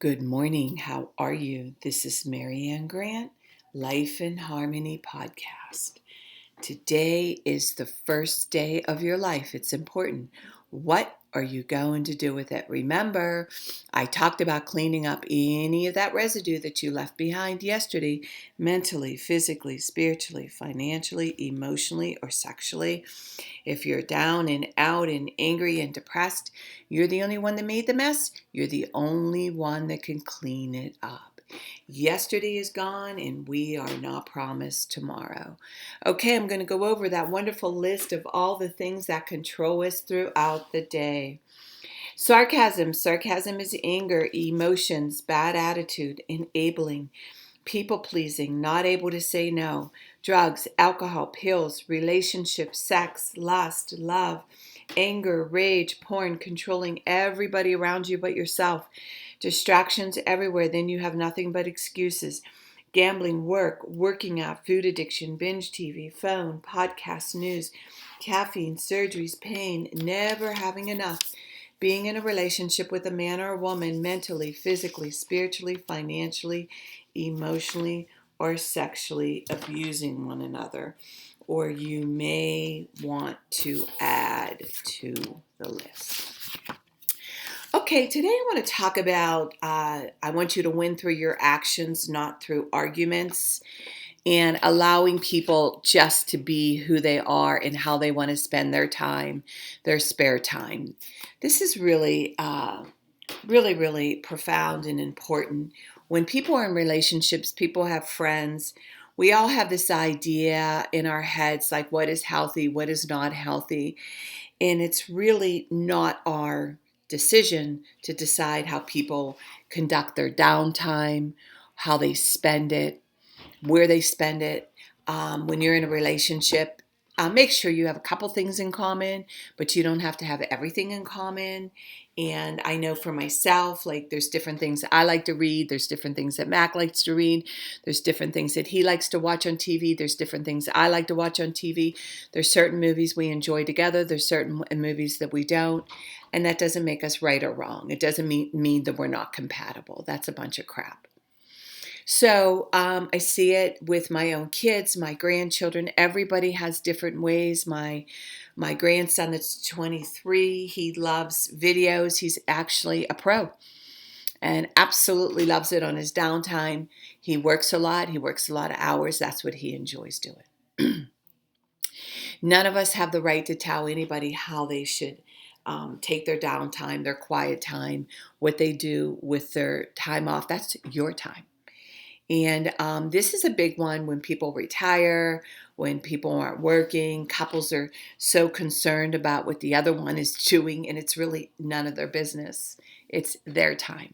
Good morning. How are you? This is Marianne Grant, Life in Harmony podcast. Today is the first day of your life. It's important. What are you going to do with it? Remember, I talked about cleaning up any of that residue that you left behind yesterday, mentally, physically, spiritually, financially, emotionally, or sexually. If you're down and out and angry and depressed, you're the only one that made the mess. You're the only one that can clean it up. Yesterday is gone and we are not promised tomorrow. Okay, I'm going to go over that wonderful list of all the things that control us throughout the day. Sarcasm. Sarcasm is anger, emotions, bad attitude, enabling, people pleasing, not able to say no, drugs, alcohol, pills, relationships, sex, lust, love, anger, rage, porn, controlling everybody around you but yourself, distractions everywhere, then you have nothing but excuses. Gambling, work, working out, food addiction, binge TV, phone, podcasts, news, caffeine, surgeries, pain, never having enough. Being in a relationship with a man or a woman mentally, physically, spiritually, financially, emotionally, or sexually abusing one another. Or you may want to add to the list. Okay, today I want to talk about I want you to win through your actions, not through arguments, and allowing people just to be who they are and how they want to spend their time, their spare time. This is really profound and important. When people are in relationships, people have friends. We all have this idea in our heads, like what is healthy, what is not healthy. And it's really not our decision to decide how people conduct their downtime, how they spend it, where they spend it. When you're in a relationship, make sure you have a couple things in common, but you don't have to have everything in common. And I know for myself, like there's different things I like to read. There's different things that Mac likes to read. There's different things that he likes to watch on TV. There's different things I like to watch on TV. There's certain movies we enjoy together. There's certain movies that we don't. And that doesn't make us right or wrong. It doesn't mean that we're not compatible. That's a bunch of crap. So I see it with my own kids, my grandchildren. Everybody has different ways. My grandson that's 23, he loves videos. He's actually a pro and absolutely loves it on his downtime. He works a lot. He works a lot of hours. That's what he enjoys doing. None of us have the right to tell anybody how they should take their downtime, their quiet time, what they do with their time off. That's your time. And this is a big one when people retire, when people aren't working. Couples are so concerned about what the other one is doing, and it's really none of their business. It's their time.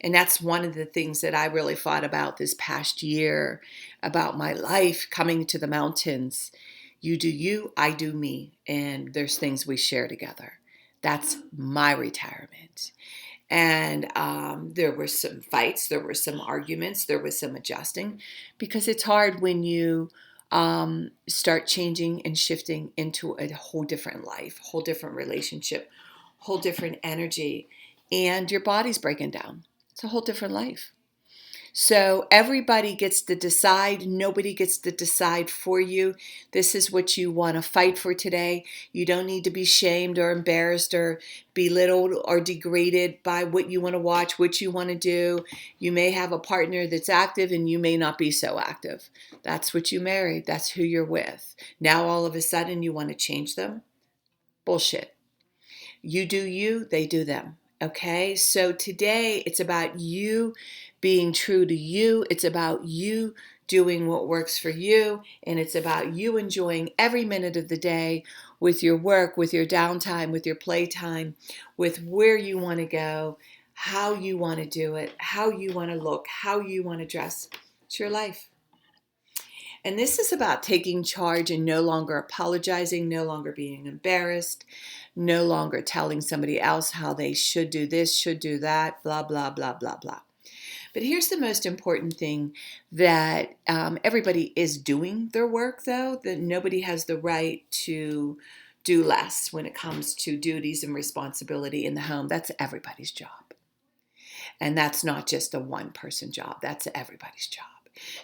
And that's one of the things that I really thought about this past year, about my life coming to the mountains. You do you, I do me, and there's things we share together. That's my retirement. And there were some fights, there were some arguments, there was some adjusting, because it's hard when you start changing and shifting into a whole different life, whole different relationship, whole different energy, and your body's breaking down. It's a whole different life. So everybody gets to decide. Nobody gets to decide for you. This is what you want to fight for today. You don't need to be shamed or embarrassed or belittled or degraded by what you want to watch, what you want to do. You may have a partner that's active and you may not be so active. That's what you married. That's who you're with. Now all of a sudden you want to change them? Bullshit. You do you, they do them. Okay, so today it's about you being true to you. It's about you doing what works for you. And it's about you enjoying every minute of the day with your work, with your downtime, with your playtime, with where you want to go, how you want to do it, how you want to look, how you want to dress. It's your life. And this is about taking charge and no longer apologizing, no longer being embarrassed, no longer telling somebody else how they should do this, should do that, blah, blah, blah, blah, blah. But here's the most important thing, that everybody is doing their work, though, that nobody has the right to do less when it comes to duties and responsibility in the home. That's everybody's job. And that's not just a one-person job. That's everybody's job.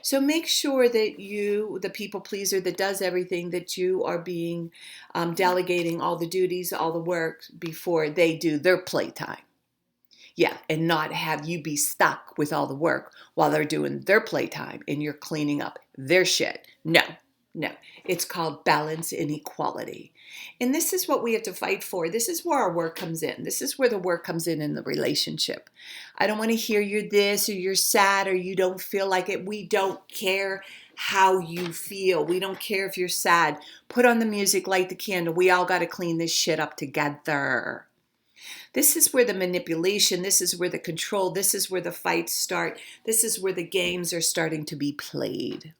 So make sure that you, the people pleaser that does everything, that you are being delegating all the duties, all the work before they do their playtime. Yeah, and not have you be stuck with all the work while they're doing their playtime and you're cleaning up their shit. No, no. It's called balance and equality. And this is what we have to fight for. This is where our work comes in. This is where the work comes in the relationship. I don't want to hear you're this or you're sad or you don't feel like it. We don't care how you feel. We don't care if you're sad. Put on the music, light the candle. We all got to clean this shit up together. This is where the manipulation, this is where the control, this is where the fights start. This is where the games are starting to be played.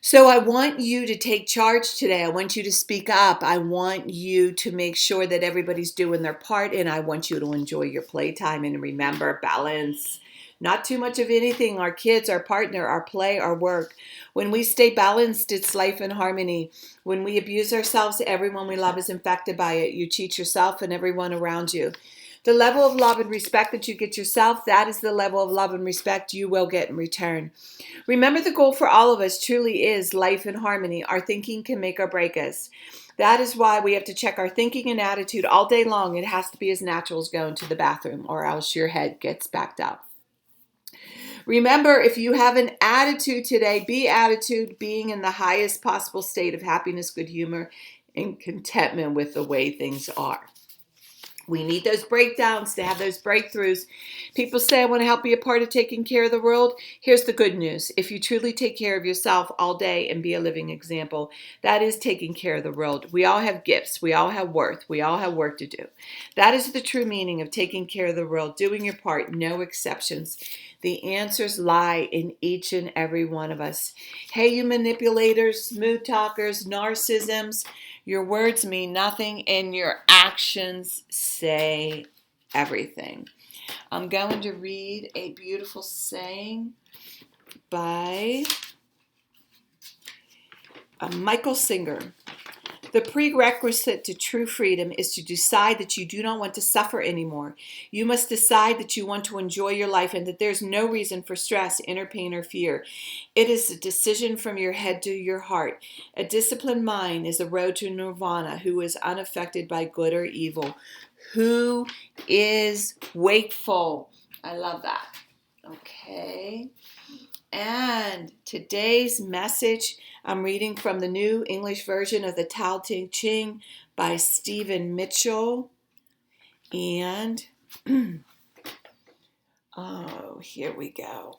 So I want you to take charge today. I want you to speak up. I want you to make sure that everybody's doing their part, and I want you to enjoy your playtime. And remember, balance. Not too much of anything. Our kids, our partner, our play, our work. When we stay balanced, it's life in harmony. When we abuse ourselves, everyone we love is infected by it. You cheat yourself and everyone around you. The level of love and respect that you get yourself, that is the level of love and respect you will get in return. Remember, the goal for all of us truly is life in harmony. Our thinking can make or break us. That is why we have to check our thinking and attitude all day long. It has to be as natural as going to the bathroom, or else your head gets backed up. Remember, if you have an attitude today, be attitude, being in the highest possible state of happiness, good humor, and contentment with the way things are. We need those breakdowns to have those breakthroughs. People say, I want to help be a part of taking care of the world. Here's the good news. If you truly take care of yourself all day and be a living example, that is taking care of the world. We all have gifts. We all have worth. We all have work to do. That is the true meaning of taking care of the world, doing your part, no exceptions. The answers lie in each and every one of us. Hey, you manipulators, smooth talkers, narcissisms, your words mean nothing and your actions say everything. I'm going to read a beautiful saying by Michael Singer. The prerequisite to true freedom is to decide that you do not want to suffer anymore. You must decide that you want to enjoy your life and that there's no reason for stress, inner pain, or fear. It is a decision from your head to your heart. A disciplined mind is a road to nirvana, who is unaffected by good or evil, who is wakeful. I love that. Okay. And today's message, I'm reading from the New English Version of the Tao Te Ching by Stephen Mitchell. And, oh, here we go.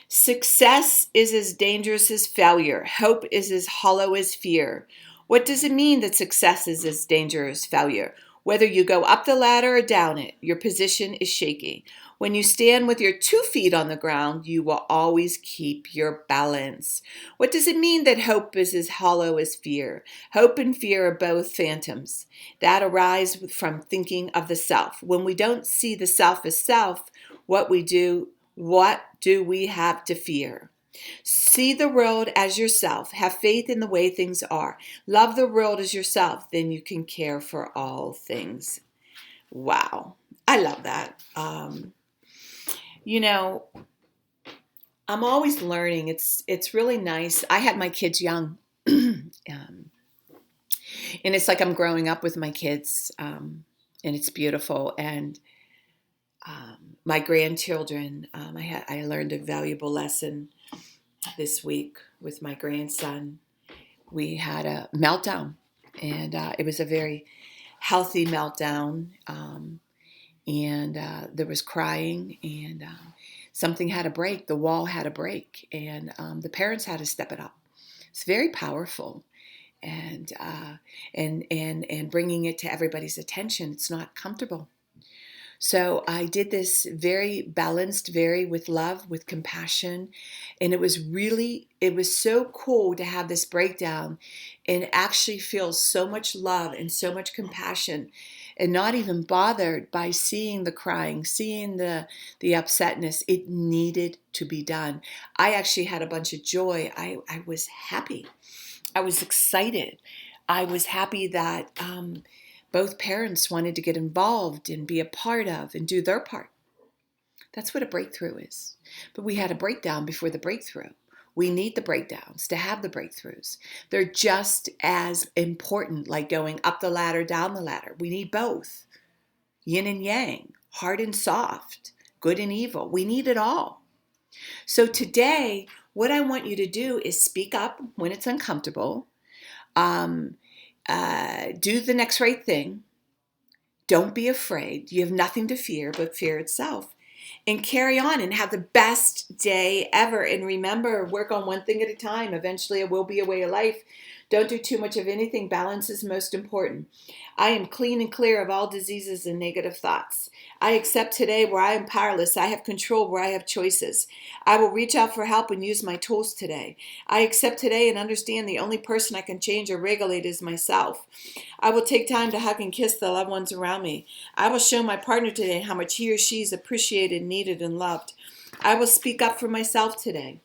Success is as dangerous as failure. Hope is as hollow as fear. What does it mean that success is as dangerous as failure? Whether you go up the ladder or down it, your position is shaky. When you stand with your 2 feet on the ground, you will always keep your balance. What does it mean that hope is as hollow as fear? Hope and fear are both phantoms that arise from thinking of the self. When we don't see the self as self, what do we have to fear? See the world as yourself. Have faith in the way things are. Love the world as yourself. Then you can care for all things. Wow. I love that. I'm always learning. It's really nice. I had my kids young. And it's like I'm growing up with my kids. And it's beautiful. And my grandchildren, I learned a valuable lesson this week with my grandson. We had a meltdown, and it was a very healthy meltdown. And there was crying, and something had to break. The wall had to break, and the parents had to step it up. It's very powerful, and bringing it to everybody's attention. It's not comfortable. So I did this very balanced, very with love, with compassion. And it was so cool to have this breakdown and actually feel so much love and so much compassion and not even bothered by seeing the crying, seeing the upsetness. It needed to be done. I actually had a bunch of joy. I was happy. I was excited. I was happy that Both parents wanted to get involved and be a part of and do their part. That's what a breakthrough is. But we had a breakdown before the breakthrough. We need the breakdowns to have the breakthroughs. They're just as important, like going up the ladder, down the ladder. We need both. Yin and yang, hard and soft, good and evil. We need it all. So today, what I want you to do is speak up when it's uncomfortable. Do the next right thing. Don't be afraid. You have nothing to fear but fear itself. And carry on and have the best day ever. And remember, work on one thing at a time. Eventually, it will be a way of life. Don't do too much of anything. Balance is most important. I am clean and clear of all diseases and negative thoughts. I accept today where I am powerless. I have control where I have choices. I will reach out for help and use my tools today. I accept today and understand the only person I can change or regulate is myself. I will take time to hug and kiss the loved ones around me. I will show my partner today how much he or she is appreciated, needed, and loved. I will speak up for myself today.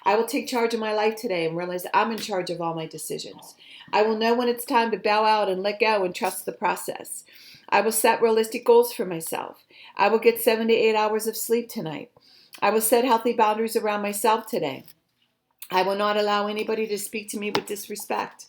I will take charge of my life today and realize I'm in charge of all my decisions. I will know when it's time to bow out and let go and trust the process. I will set realistic goals for myself. I will get 7 to 8 hours of sleep tonight. I will set healthy boundaries around myself today. I will not allow anybody to speak to me with disrespect.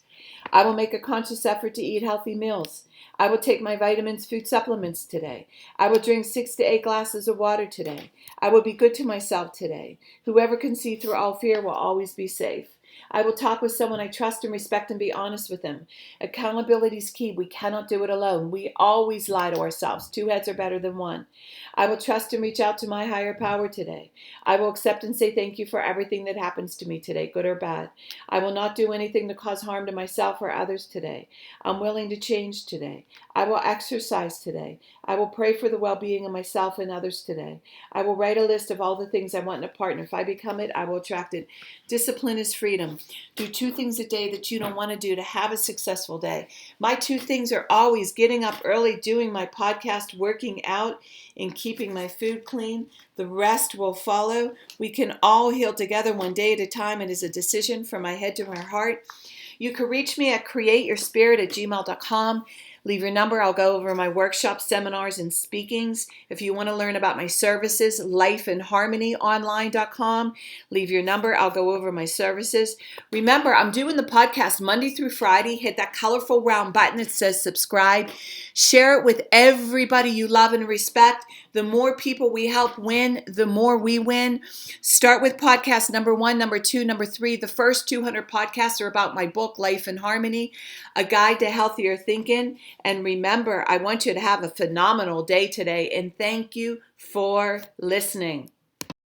I will make a conscious effort to eat healthy meals. I will take my vitamins, food supplements today. I will drink 6 to 8 glasses of water today. I will be good to myself today. Whoever can see through all fear will always be safe. I will talk with someone I trust and respect and be honest with them. Accountability is key. We cannot do it alone. We always lie to ourselves. 2 heads are better than 1. I will trust and reach out to my higher power today. I will accept and say thank you for everything that happens to me today, good or bad. I will not do anything to cause harm to myself or others today. I'm willing to change today. I will exercise today. I will pray for the well-being of myself and others today. I will write a list of all the things I want in a partner. If I become it, I will attract it. Discipline is freedom. Do 2 things a day that you don't want to do to have a successful day. My 2 things are always getting up early, doing my podcast, working out, and keeping my food clean. The rest will follow. We can all heal together one day at a time. It is a decision from my head to my heart. You can reach me at createyourspirit@gmail.com. Leave your number. I'll go over my workshops, seminars, and speakings. If you want to learn about my services, lifeandharmonyonline.com. Leave your number. I'll go over my services. Remember, I'm doing the podcast Monday through Friday. Hit that colorful round button that says subscribe. Share it with everybody you love and respect. The more people we help win, the more we win. Start with podcast number 1, number 2, number 3. The first 200 podcasts are about my book, Life in Harmony, a guide to healthier thinking. And remember, I want you to have a phenomenal day today. And thank you for listening.